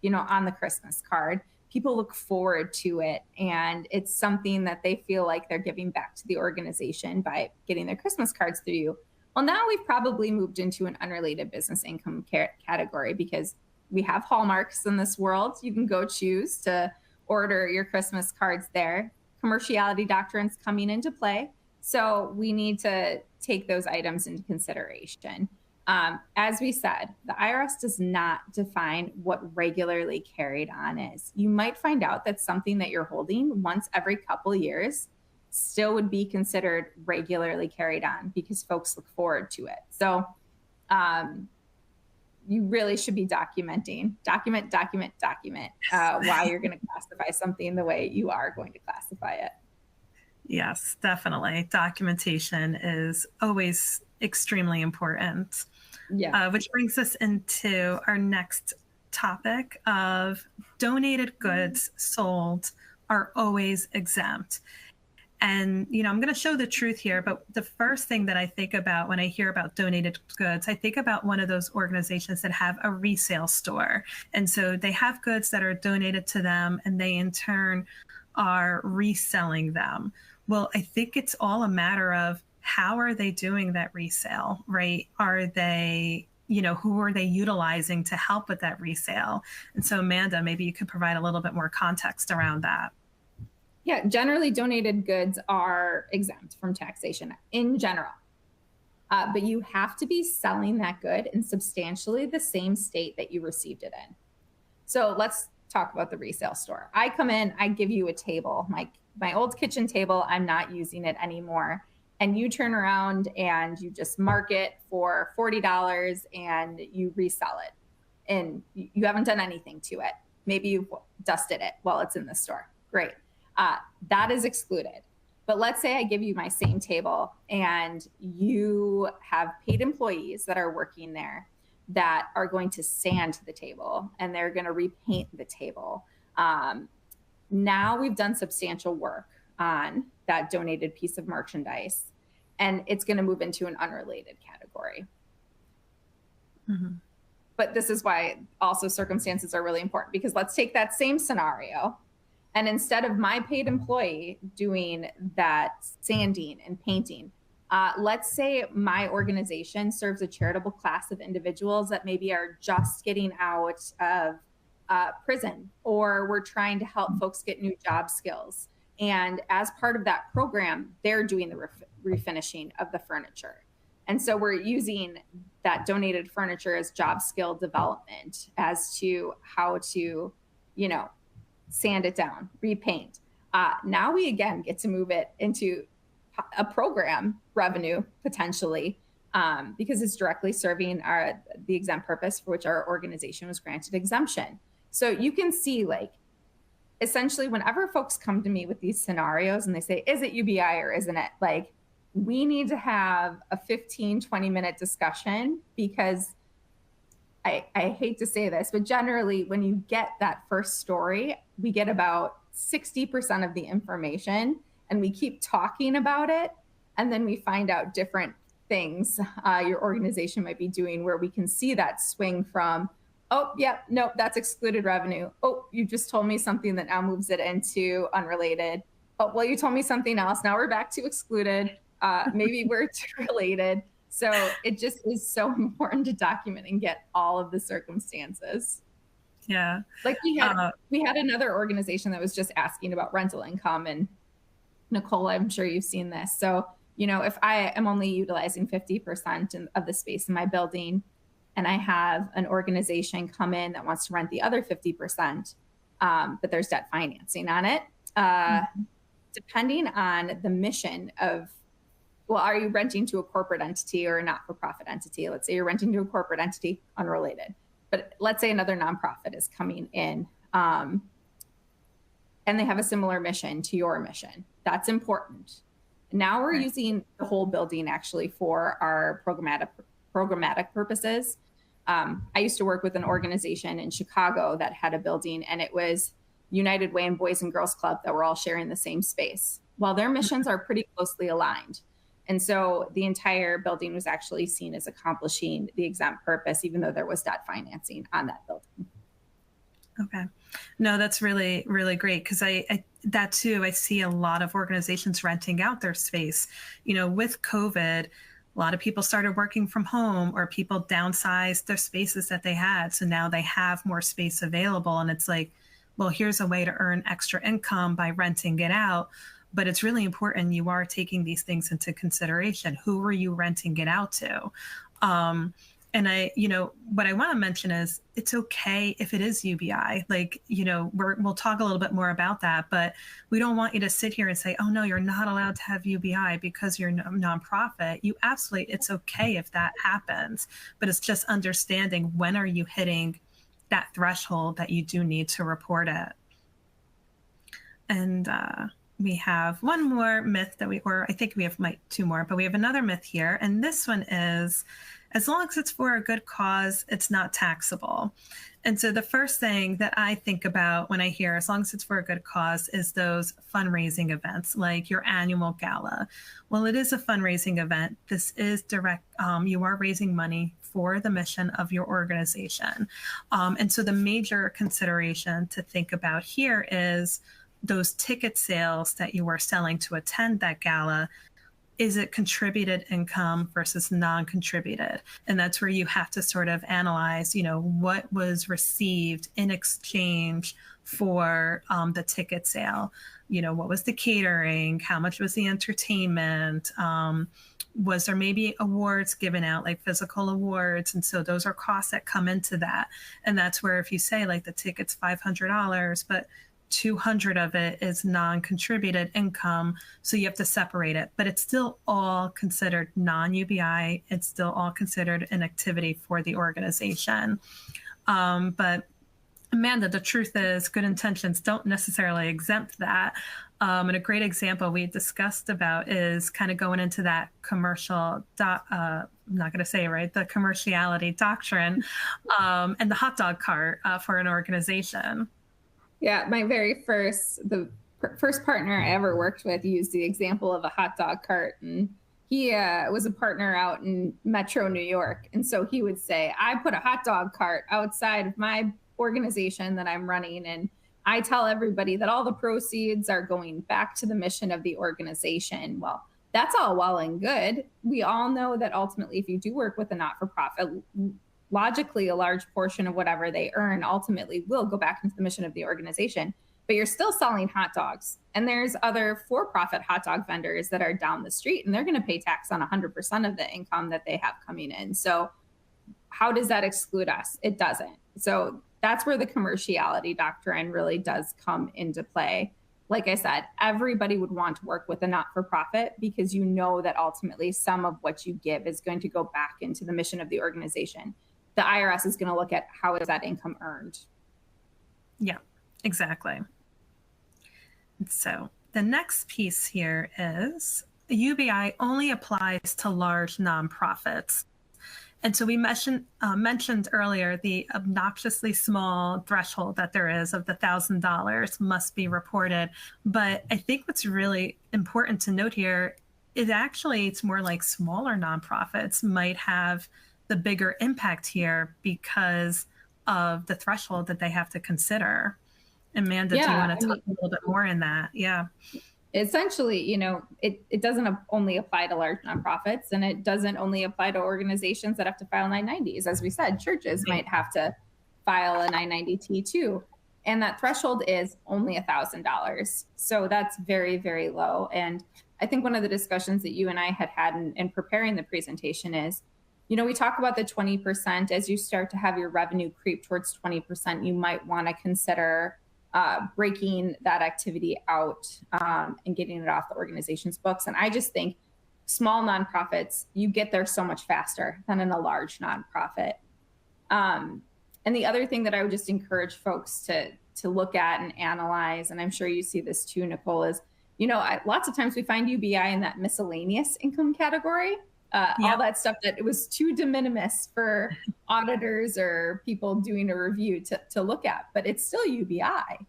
on the Christmas card. People look forward to it, and it's something that they feel like they're giving back to the organization by getting their Christmas cards through you. Well, now we've probably moved into an unrelated business income category because we have hallmarks in this world. You can go choose to order your Christmas cards there. Commerciality doctrine's coming into play. So we need to take those items into consideration. As we said, the IRS does not define what regularly carried on is. You might find out that something that you're holding once every couple years still would be considered regularly carried on because folks look forward to it. So you really should be document why you're going to classify something the way you are going to classify it. Yes, definitely. Documentation is always extremely important. Yeah. Which brings us into our next topic of donated goods sold are always exempt. And, I'm going to show the truth here, but the first thing that I think about when I hear about donated goods, I think about one of those organizations that have a resale store. And so they have goods that are donated to them, and they in turn are reselling them. Well, I think it's all a matter of how are they doing that resale, right? Are they, who are they utilizing to help with that resale? And so, Amanda, maybe you could provide a little bit more context around that. Yeah, generally donated goods are exempt from taxation in general. But you have to be selling that good in substantially the same state that you received it in. So let's talk about the resale store. I come in, I give you a table, my old kitchen table, I'm not using it anymore. And you turn around and you just mark it for $40 and you resell it. And you haven't done anything to it. Maybe you've dusted it while it's in the store. Great. That is excluded. But let's say I give you my same table and you have paid employees that are working there that are going to sand the table and they're going to repaint the table. Now we've done substantial work on that donated piece of merchandise, and it's going to move into an unrelated category. Mm-hmm. But this is why also circumstances are really important, because let's take that same scenario, and instead of my paid employee doing that sanding and painting, let's say my organization serves a charitable class of individuals that maybe are just getting out of prison, or we're trying to help folks get new job skills. And as part of that program, they're doing the refinishing of the furniture. And so we're using that donated furniture as job skill development as to how to, sand it down, repaint. Now we again get to move it into a program revenue potentially, because it's directly serving the exempt purpose for which our organization was granted exemption. So you can see, essentially whenever folks come to me with these scenarios and they say, is it UBI or isn't it? We need to have a 15-20 minute discussion, because I hate to say this, but generally when you get that first story, we get about 60% of the information and we keep talking about it. And then we find out different things your organization might be doing, where we can see that swing from, oh, yeah, no, that's excluded revenue. Oh, you just told me something that now moves it into unrelated. Oh, well, you told me something else. Now we're back to excluded. Maybe we're related. So it just is so important to document and get all of the circumstances. Yeah. We had another organization that was just asking about rental income. And Nicole, I'm sure you've seen this. So, if I am only utilizing 50% of the space in my building, and I have an organization come in that wants to rent the other 50%, but there's debt financing on it, depending on the mission of, well, are you renting to a corporate entity or a not-for-profit entity? Let's say you're renting to a corporate entity, unrelated. But let's say another nonprofit is coming in and they have a similar mission to your mission. That's important. Now we're using the whole building actually for our programmatic purposes. I used to work with an organization in Chicago that had a building, and it was United Way and Boys and Girls Club that were all sharing the same space. Well, their missions are pretty closely aligned. And so the entire building was actually seen as accomplishing the exempt purpose, even though there was debt financing on that building. Okay. No, that's really, really great. Because that too, I see a lot of organizations renting out their space. With COVID, a lot of people started working from home, or people downsized their spaces that they had. So now they have more space available. And it's like, well, here's a way to earn extra income by renting it out. But it's really important you are taking these things into consideration. Who are you renting it out to? And what I want to mention is it's okay if it is UBI. We'll talk a little bit more about that, but we don't want you to sit here and say, oh no, you're not allowed to have UBI because you're a nonprofit. It's okay if that happens, but it's just understanding when are you hitting that threshold that you do need to report it. And, we have one more myth I think we have two more, but we have another myth here. And this one is, as long as it's for a good cause, it's not taxable. And so the first thing that I think about when I hear as long as it's for a good cause is those fundraising events like your annual gala. Well, it is a fundraising event. This is direct, you are raising money for the mission of your organization. And so the major consideration to think about here is those ticket sales that you are selling to attend that gala. Is it contributed income versus non-contributed? And that's where you have to sort of analyze, what was received in exchange for the ticket sale. What was the catering? How much was the entertainment? Was there maybe awards given out, like physical awards? And so those are costs that come into that. And that's where if you say like the ticket's $500, but 200 of it is non-contributed income. So you have to separate it, but it's still all considered non-UBI. It's still all considered an activity for the organization. But Amanda, the truth is good intentions don't necessarily exempt that. And a great example we discussed about is kind of going into that commercial, I'm not going to say it right, the commerciality doctrine and the hot dog cart for an organization. Yeah, my the first partner I ever worked with used the example of a hot dog cart, and he was a partner out in Metro New York. And so he would say, I put a hot dog cart outside of my organization that I'm running, and I tell everybody that all the proceeds are going back to the mission of the organization. Well, that's all well and good. We all know that ultimately, if you do work with a not-for-profit, logically, a large portion of whatever they earn ultimately will go back into the mission of the organization, but you're still selling hot dogs. And there's other for-profit hot dog vendors that are down the street, and they're going to pay tax on 100% of the income that they have coming in. So how does that exclude us? It doesn't. So that's where the commerciality doctrine really does come into play. Like I said, everybody would want to work with a not-for-profit because you know that ultimately some of what you give is going to go back into the mission of the organization. The IRS is going to look at how is that income earned. Yeah, exactly. So the next piece here is UBI only applies to large nonprofits. And so we mentioned earlier the obnoxiously small threshold that there is of the $1,000 must be reported. But I think what's really important to note here is actually it's more like smaller nonprofits might have the bigger impact here because of the threshold that they have to consider. Amanda, do you want to talk a little bit more in that? Yeah. Essentially, it doesn't only apply to large nonprofits, and it doesn't only apply to organizations that have to file 990s. As we said, churches might have to file a 990T too. And that threshold is only $1,000. So that's very, very low. And I think one of the discussions that you and I had in preparing the presentation is, we talk about the 20%. As you start to have your revenue creep towards 20%, you might want to consider breaking that activity out and getting it off the organization's books. And I just think small nonprofits, you get there so much faster than in a large nonprofit. And the other thing that I would just encourage folks to look at and analyze, and I'm sure you see this too, Nicole, is, lots of times we find UBI in that miscellaneous income category. All that stuff that it was too de minimis for auditors or people doing a review to look at, but it's still UBI.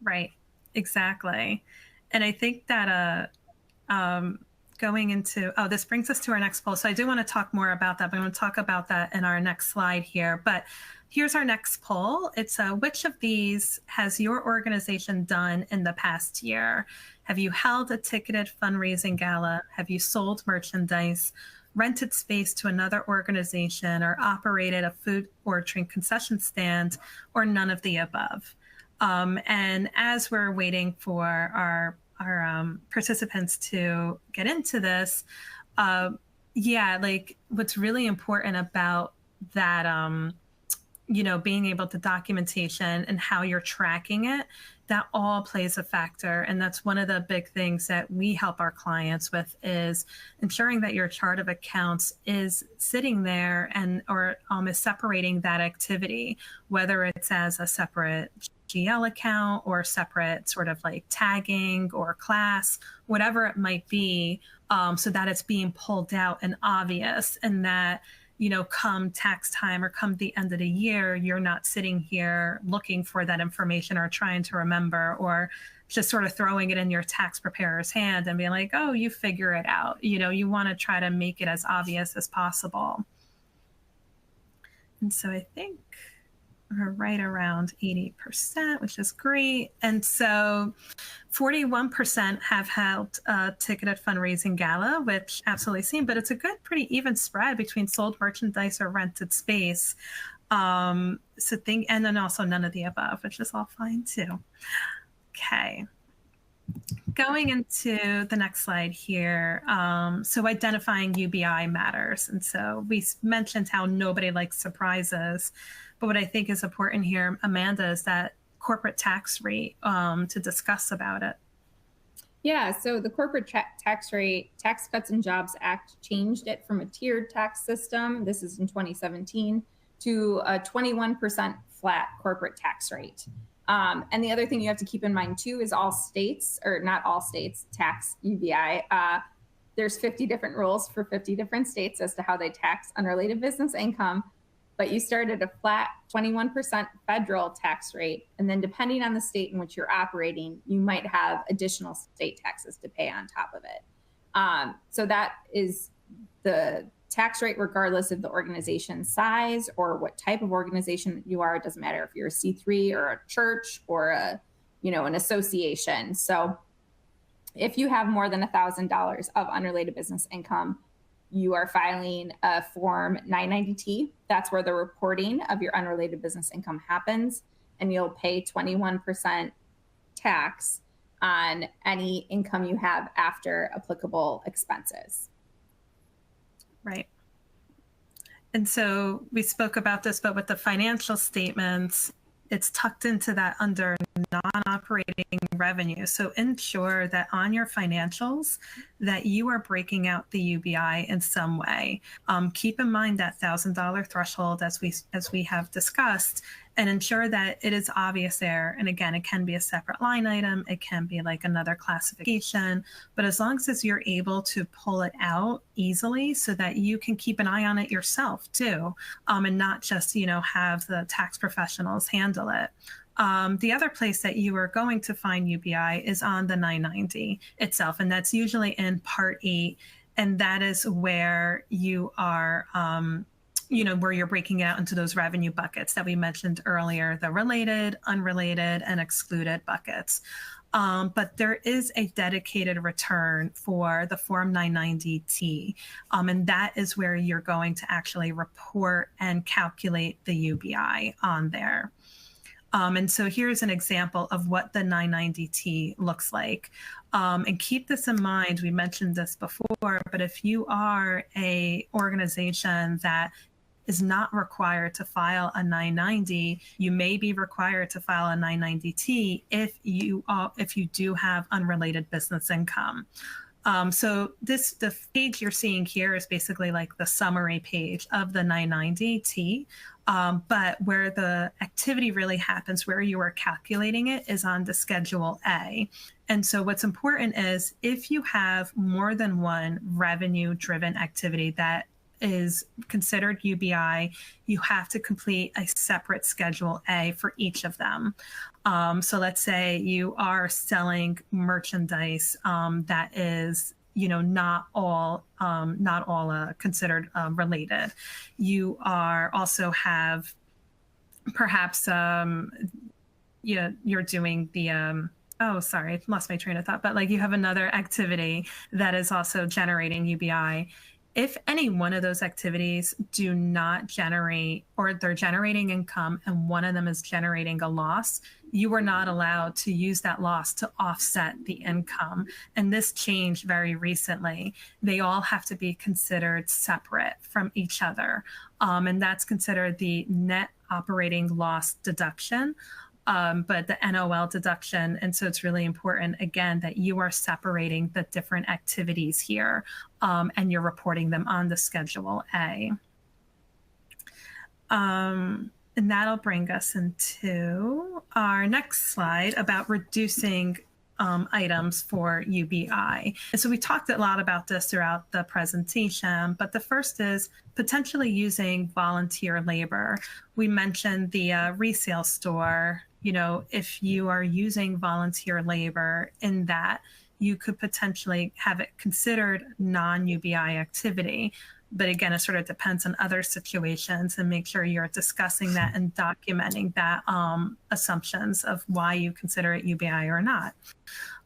Right, exactly. And I think that going into, this brings us to our next poll. So I do want to talk more about that, but I'm going to talk about that in our next slide here. But here's our next poll. It's which of these has your organization done in the past year? Have you held a ticketed fundraising gala? Have you sold merchandise, rented space to another organization, or operated a food or drink concession stand, or none of the above? And as we're waiting for our participants to get into this, what's really important about that, being able to documentation and how you're tracking it, that all plays a factor. And that's one of the big things that we help our clients with, is ensuring that your chart of accounts is sitting there or is separating that activity, whether it's as a separate GL account or separate sort of like tagging or class, whatever it might be, so that it's being pulled out and obvious, and that, you know, come tax time or come the end of the year, you're not sitting here looking for that information or trying to remember, or just sort of throwing it in your tax preparer's hand and being like, oh, you figure it out. You know, you want to try to make it as obvious as possible. And so I think we're right around 80%, which is great. And so 41% have held a ticketed fundraising gala, which absolutely seen, but it's a good, pretty even spread between sold merchandise or rented space. And then also none of the above, which is all fine too. Okay. Going into the next slide here. So identifying UBI matters. And so we mentioned how nobody likes surprises, but what I think is important here, Amanda, is that corporate tax rate to discuss about it. Yeah, so the corporate tax rate, Tax Cuts and Jobs Act changed it from a tiered tax system, this is in 2017, to a 21% flat corporate tax rate. And the other thing you have to keep in mind too is all states, or not all states, tax UBI. There's 50 different rules for 50 different states as to how they tax unrelated business income, but you start at a flat 21% federal tax rate. And then depending on the state in which you're operating, you might have additional state taxes to pay on top of it. So that is the tax rate regardless of the organization size or what type of organization you are. It doesn't matter if you're a C3 or a church or a, you know, an association. So if you have more than $1,000 of unrelated business income, you are filing a Form 990T. That's where the reporting of your unrelated business income happens, and you'll pay 21% tax on any income you have after applicable expenses. Right. And so we spoke about this, but with the financial statements, it's tucked into that under non-operating revenue. So ensure that on your financials that you are breaking out the UBI in some way. Keep in mind that $1,000 threshold as we have discussed, and ensure that it is obvious there. And again, it can be a separate line item. It can be like another classification, but as long as you're able to pull it out easily so that you can keep an eye on it yourself too, and not just, you know, have the tax professionals handle it. The other place that you are going to find UBI is on the 990 itself, and that's usually in Part 8, and that is where you are, you know, where you're breaking it out into those revenue buckets that we mentioned earlier, the related, unrelated, and excluded buckets. But there is a dedicated return for the Form 990T, and that is where you're going to actually report and calculate the UBI on there. And so here's an example of what the 990T looks like. And keep this in mind, we mentioned this before, but if you are a organization that is not required to file a 990, you may be required to file a 990T if you do have unrelated business income. So the page you're seeing here is basically like the summary page of the 990T, but where the activity really happens, where you are calculating it, is on the Schedule A. And so what's important is if you have more than one revenue-driven activity that is considered UBI, you have to complete a separate Schedule A for each of them. So let's say you are selling merchandise that is, you know, not all considered related. You are also have perhaps you're doing the oh, sorry, I lost my train of thought. But like you have another activity that is also generating UBI. If any one of those activities do not generate, or they're generating income and one of them is generating a loss, you are not allowed to use that loss to offset the income. And this changed very recently. They all have to be considered separate from each other. And that's considered the net operating loss deduction. But the NOL deduction. And so it's really important, again, that you are separating the different activities here and you're reporting them on the Schedule A. And that'll bring us into our next slide about reducing items for UBI. And so we talked a lot about this throughout the presentation, but the first is potentially using volunteer labor. We mentioned the resale store. If you are using volunteer labor in that, you could potentially have it considered non-UBI activity. But again, it sort of depends on other situations, and make sure you're discussing that and documenting that assumptions of why you consider it UBI or not.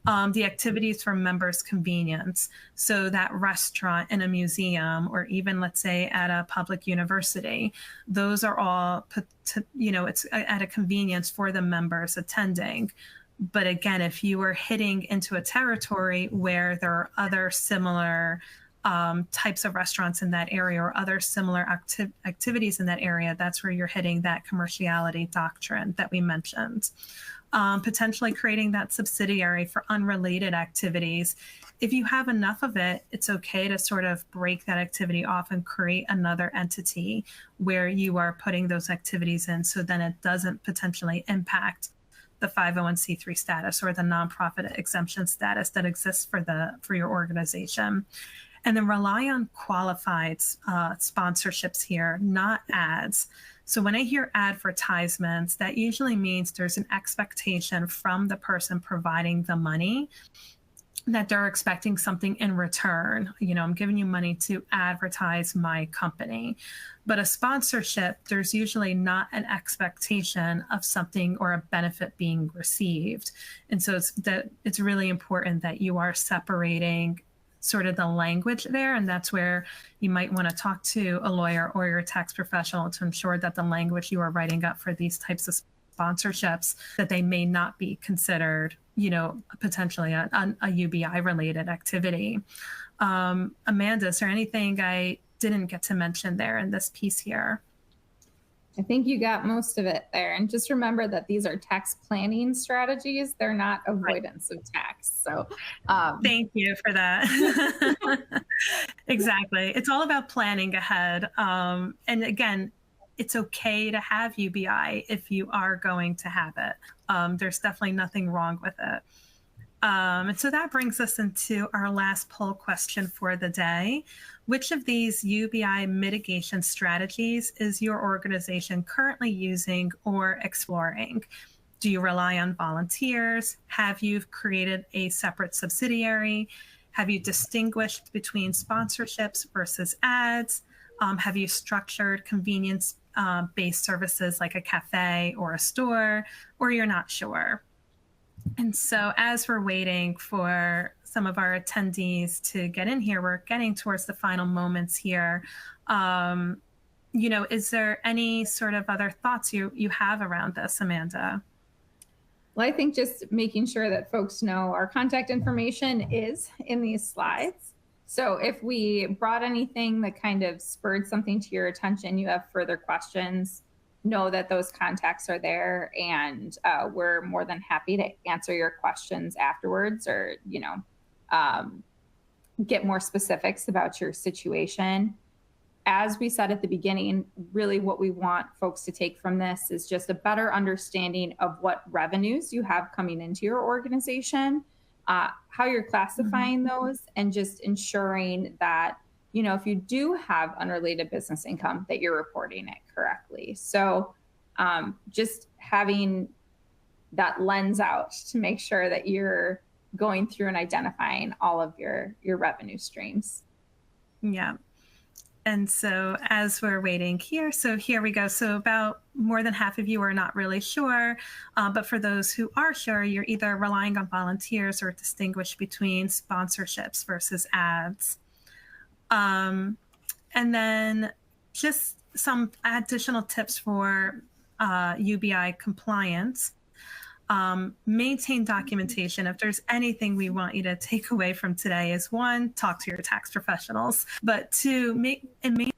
The activities for members' convenience. So that restaurant in a museum, or even let's say at a public university, those are all, it's at a convenience for the members attending. But again, if you are hitting into a territory where there are other similar types of restaurants in that area or other similar activities in that area, that's where you're hitting that commerciality doctrine that we mentioned. Potentially creating that subsidiary for unrelated activities. If you have enough of it, it's okay to sort of break that activity off and create another entity where you are putting those activities in, so then it doesn't potentially impact the 501c3 status or the nonprofit exemption status that exists for your organization. And then rely on qualified sponsorships here, not ads. So when I hear advertisements, that usually means there's an expectation from the person providing the money that they're expecting something in return. I'm giving you money to advertise my company. But a sponsorship, there's usually not an expectation of something or a benefit being received. And so it's really important that you are separating sort of the language there. And that's where you might want to talk to a lawyer or your tax professional to ensure that the language you are writing up for these types of sponsorships, that they may not be considered, potentially a UBI related activity. Amanda, is there anything I didn't get to mention there in this piece here? I think you got most of it there. And just remember that these are tax planning strategies. They're not avoidance of tax. So thank you for that. Exactly. It's all about planning ahead. And again, it's okay to have UBI if you are going to have it. There's definitely nothing wrong with it. And so that brings us into our last poll question for the day. Which of these UBI mitigation strategies is your organization currently using or exploring? Do you rely on volunteers? Have you created a separate subsidiary? Have you distinguished between sponsorships versus ads? Have you structured convenience-based services like a cafe or a store, or you're not sure? And so as we're waiting for some of our attendees to get in here, we're getting towards the final moments here. Is there any sort of other thoughts you have around this, Amanda? Well, I think just making sure that folks know our contact information is in these slides. So if we brought anything that kind of spurred something to your attention, you have further questions, know that those contacts are there, and we're more than happy to answer your questions afterwards, or get more specifics about your situation. As we said at the beginning, really what we want folks to take from this is just a better understanding of what revenues you have coming into your organization, how you're classifying those, and just ensuring that, if you do have unrelated business income, that you're reporting it correctly. So just having that lens out to make sure that you're going through and identifying all of your revenue streams. Yeah. And so as we're waiting here, so here we go. So about more than half of you are not really sure, but for those who are sure, you're either relying on volunteers or distinguish between sponsorships versus ads. And then just some additional tips for UBI compliance. Maintain documentation. If there's anything we want you to take away from today is, one, talk to your tax professionals, but two, maintain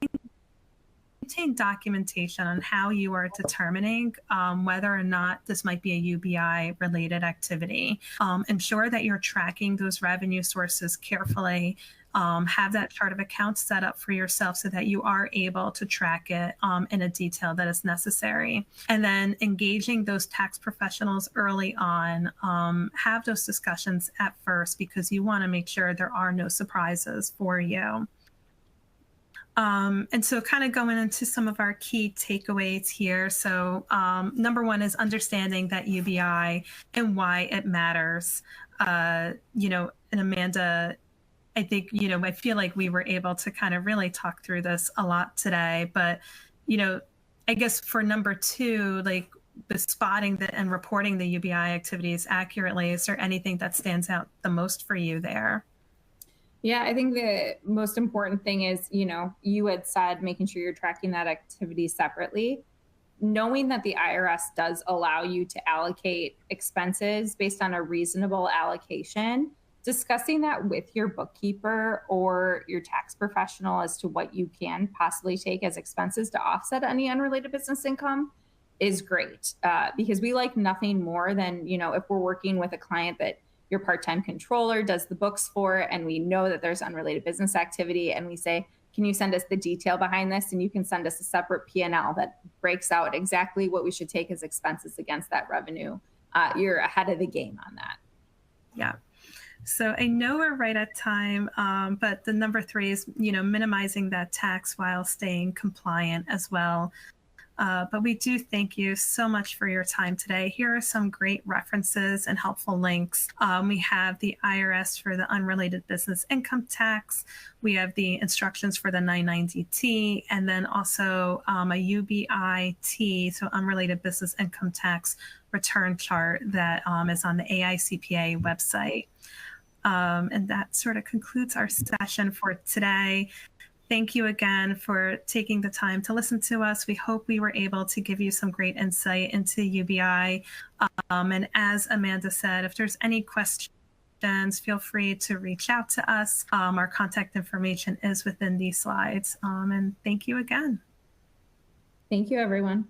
documentation on how you are determining whether or not this might be a UBI related activity. Ensure that you're tracking those revenue sources carefully. have that chart of accounts set up for yourself so that you are able to track it in a detail that is necessary. And then engaging those tax professionals early on, have those discussions at first because you want to make sure there are no surprises for you. And so kind of going into some of our key takeaways here. So number one is understanding that UBI and why it matters. And Amanda, I think, I feel like we were able to kind of really talk through this a lot today. But, I guess for number two, like the spotting and reporting the UBI activities accurately, is there anything that stands out the most for you there? Yeah, I think the most important thing is, you had said making sure you're tracking that activity separately. Knowing that the IRS does allow you to allocate expenses based on a reasonable allocation, discussing that with your bookkeeper or your tax professional as to what you can possibly take as expenses to offset any unrelated business income is great, because we like nothing more than, if we're working with a client that your part-time controller does the books for, and we know that there's unrelated business activity, and we say, can you send us the detail behind this? And you can send us a separate P&L that breaks out exactly what we should take as expenses against that revenue. You're ahead of the game on that. Yeah. So I know we're right at time, but the number three is, minimizing that tax while staying compliant as well. But we do thank you so much for your time today. Here are some great references and helpful links. We have the IRS for the unrelated business income tax. We have the instructions for the 990T, and then also a UBI-T, so unrelated business income tax return chart that is on the AICPA website. And that sort of concludes our session for today. Thank you again for taking the time to listen to us. We hope we were able to give you some great insight into UBI. And as Amanda said, if there's any questions, feel free to reach out to us. Our contact information is within these slides. And thank you again. Thank you, everyone.